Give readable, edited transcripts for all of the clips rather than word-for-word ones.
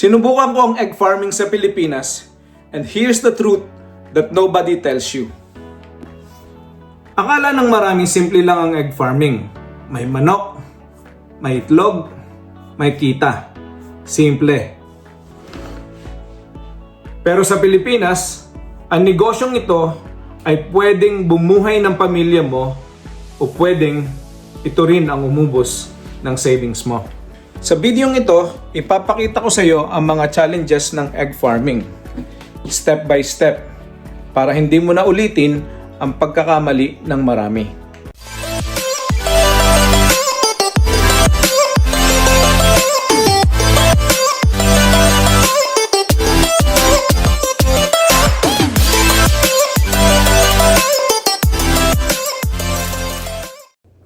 Sinubukan ko ang egg farming sa Pilipinas and here's the truth that nobody tells you. Akala ng marami simple lang ang egg farming. May manok, may itlog, may kita. Simple. Pero sa Pilipinas, ang negosyong ito ay pwedeng bumuhay ng pamilya mo o pwedeng ito rin ang umubos ng savings mo. Sa videong ito, ipapakita ko sa iyo ang mga challenges ng egg farming. Step by step, para hindi mo na ulitin ang pagkakamali ng marami.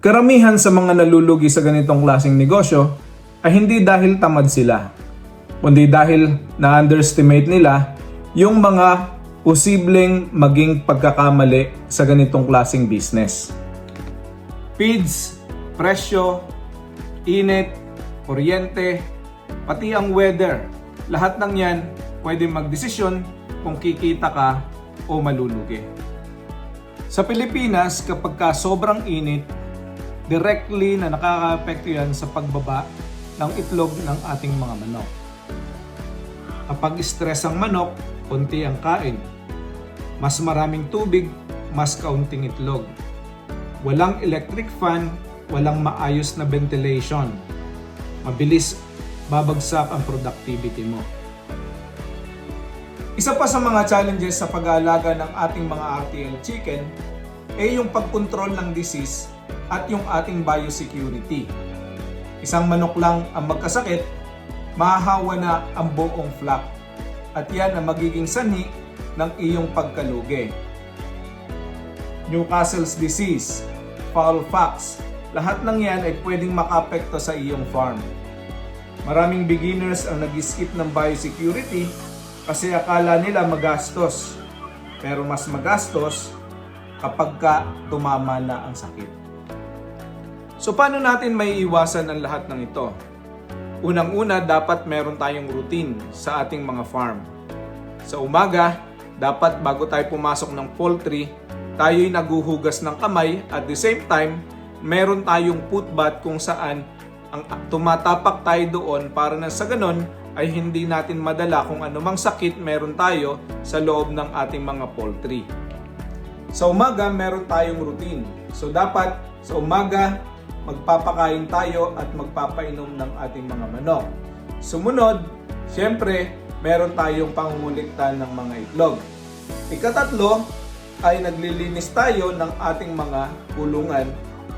Karamihan sa mga nalulugi sa ganitong klaseng negosyo ay hindi dahil tamad sila, kundi dahil na-underestimate nila yung mga posibleng maging pagkakamali sa ganitong klaseng business. Feeds, presyo, init, kuryente, pati ang weather, lahat ng yan pwede magdesisyon kung kikita ka o malulugi. Sa Pilipinas, kapag sobrang init, directly na nakaka-apekto yan sa pagbaba ng itlog ng ating mga manok. Kapag stress ang manok, konti ang kain. Mas maraming tubig, mas kaunting itlog. Walang electric fan, walang maayos na ventilation. Mabilis babagsak ang productivity mo. Isa pa sa mga challenges sa pag-aalaga ng ating mga RTL chicken ay yung pagkontrol ng disease at yung ating biosecurity. Isang manok lang ang magkasakit, mahahawa na ang buong flock. At yan ang magiging sanhi ng iyong pagkalugi. Newcastle's disease, fowl pox, lahat ng yan ay pwedeng makapekto sa iyong farm. Maraming beginners ang nag-skip ng biosecurity kasi akala nila magastos. Pero mas magastos kapag tumama na ang sakit. So paano natin may iwasan ang lahat ng ito? Unang-una, dapat meron tayong routine sa ating mga farm. Sa umaga, dapat bago tayo pumasok ng poultry, tayo'y naguhugas ng kamay at the same time, meron tayong foot bath kung saan ang tumatapak tayo doon para na sa ganon ay hindi natin madala kung anumang sakit meron tayo sa loob ng ating mga poultry. Sa umaga, meron tayong routine. So dapat sa umaga, magpapakain tayo at magpapainom ng ating mga manok. Sumunod, siyempre, meron tayong pangunguliktan ng mga itlog. Ikatatlo, ay naglilinis tayo ng ating mga kulungan.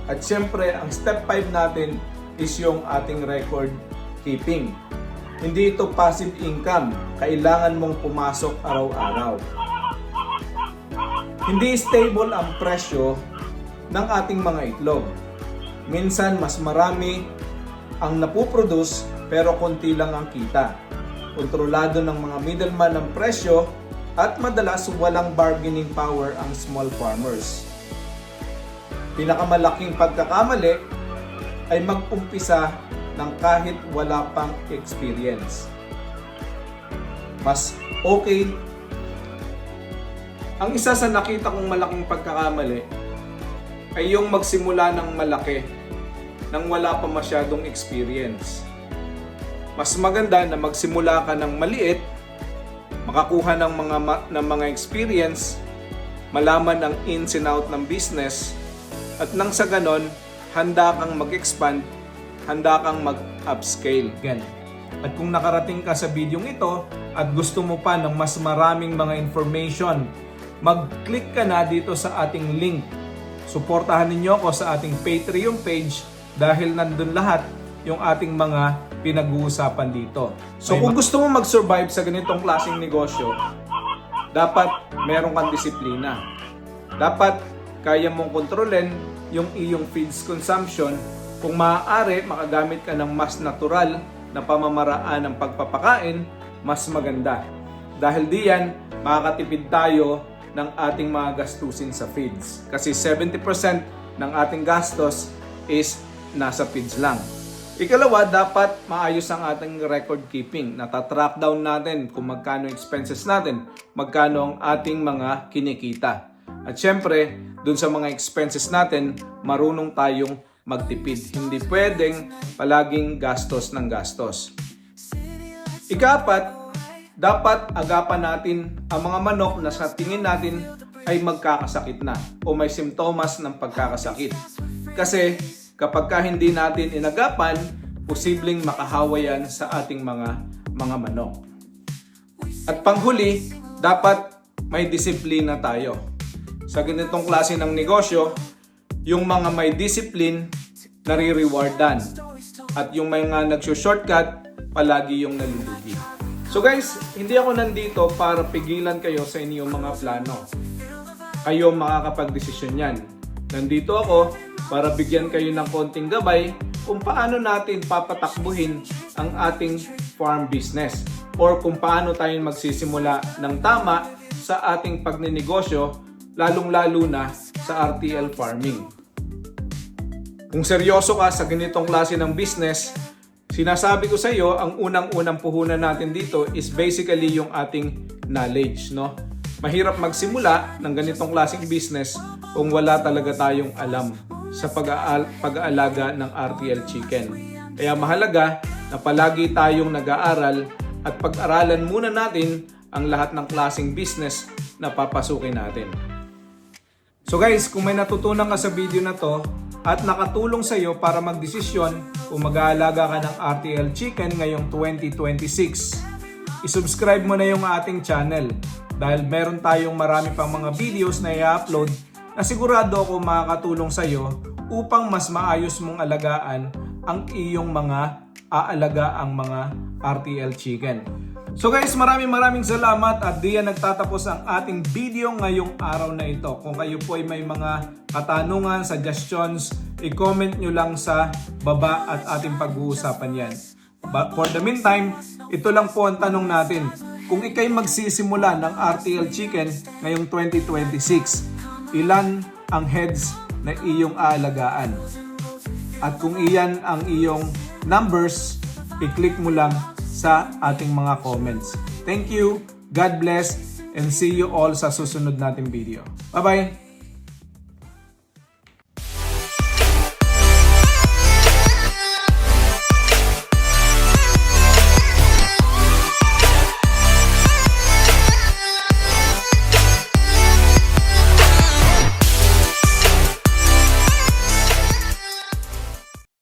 At siyempre, ang step 5 natin is yung ating record keeping. Hindi ito passive income. Kailangan mong pumasok araw-araw. Hindi stable ang presyo ng ating mga itlog. Minsan mas marami ang napuproduce pero konti lang ang kita. Kontrolado ng mga middleman ang presyo at madalas walang bargaining power ang small farmers. Pinakamalaking pagkakamali ay mag-umpisa ng kahit wala pang experience. Mas okay. Ang isa sa nakita kong malaking pagkakamali ay yung magsimula ng malaki nang wala pa masyadong experience. Mas maganda na magsimula ka ng maliit, makakuha ng mga experience, malaman ang ins and out ng business, at nang sa ganon, handa kang mag-expand, handa kang mag-upscale. At kung nakarating ka sa videong ito at gusto mo pa ng mas maraming mga information, mag-click ka na dito sa ating link. Suportahan ninyo ako sa ating Patreon page dahil nandun lahat yung ating mga pinag-uusapan dito. So kung gusto mo mag-survive sa ganitong klaseng negosyo, dapat meron kang disiplina. Dapat kaya mong kontrolin yung iyong feeds consumption. Kung maaari, makagamit ka ng mas natural na pamamaraan ng pagpapakain, mas maganda. Dahil diyan, makakatipid tayo ng ating mga gastusin sa feeds. Kasi 70% ng ating gastos is nasa feeds lang. Ikalawa, dapat maayos ang ating record keeping. Natatrack down natin kung magkano expenses natin, magkano ang ating mga kinikita. At syempre, dun sa mga expenses natin, marunong tayong magtipid. Hindi pwedeng palaging gastos ng gastos. Ika-4, dapat agapan natin ang mga manok na sa tingin natin ay magkakasakit na o may simptomas ng pagkakasakit. Kasi kapag hindi natin inagapan, posibleng makahawa yan sa ating mga manok. At panghuli, dapat may disiplina tayo. Sa ganitong klase ng negosyo, yung mga may discipline, nare-rewardan. At yung mga nagsushortcut, palagi yung nalulugi. So guys, hindi ako nandito para pigilan kayo sa inyong mga plano. Kayo makakapag-desisyon yan. Nandito ako para bigyan kayo ng konting gabay kung paano natin papatakbuhin ang ating farm business or kung paano tayo magsisimula ng tama sa ating pagninegosyo, lalong-lalo na sa RTL farming. Kung seryoso ka sa ganitong klase ng business, sinasabi ko sa iyo, ang unang-unang puhunan natin dito is basically yung ating knowledge, no? Mahirap magsimula ng ganitong klaseng business kung wala talaga tayong alam sa pag-aalaga ng RTL chicken. Kaya mahalaga na palagi tayong nag-aaral at pag-aralan muna natin ang lahat ng klaseng business na papasukin natin. So guys, kung may natutunan ka sa video na to at nakatulong sa iyo para magdesisyon kung mag-aalaga ka ng RTL chicken ngayong 2026, isubscribe mo na yung ating channel dahil meron tayong marami pang mga videos na i-upload na sigurado ako makakatulong sa iyo upang mas maayos mong alagaan ang iyong mga aalaga ang mga RTL chicken. So guys, maraming salamat at diyan nagtatapos ang ating video ngayong araw na ito. Kung kayo po ay may mga katanungan, suggestions, i-comment nyo lang sa baba at ating pag-uusapan yan. But for the meantime, ito lang po ang tanong natin. Kung ikay magsisimula ng RTL chicken ngayong 2026, ilan ang heads na iyong aalagaan? At kung iyan ang iyong numbers, i-click mo lang sa ating mga comments. Thank you, God bless, and see you all sa susunod nating video. Bye-bye!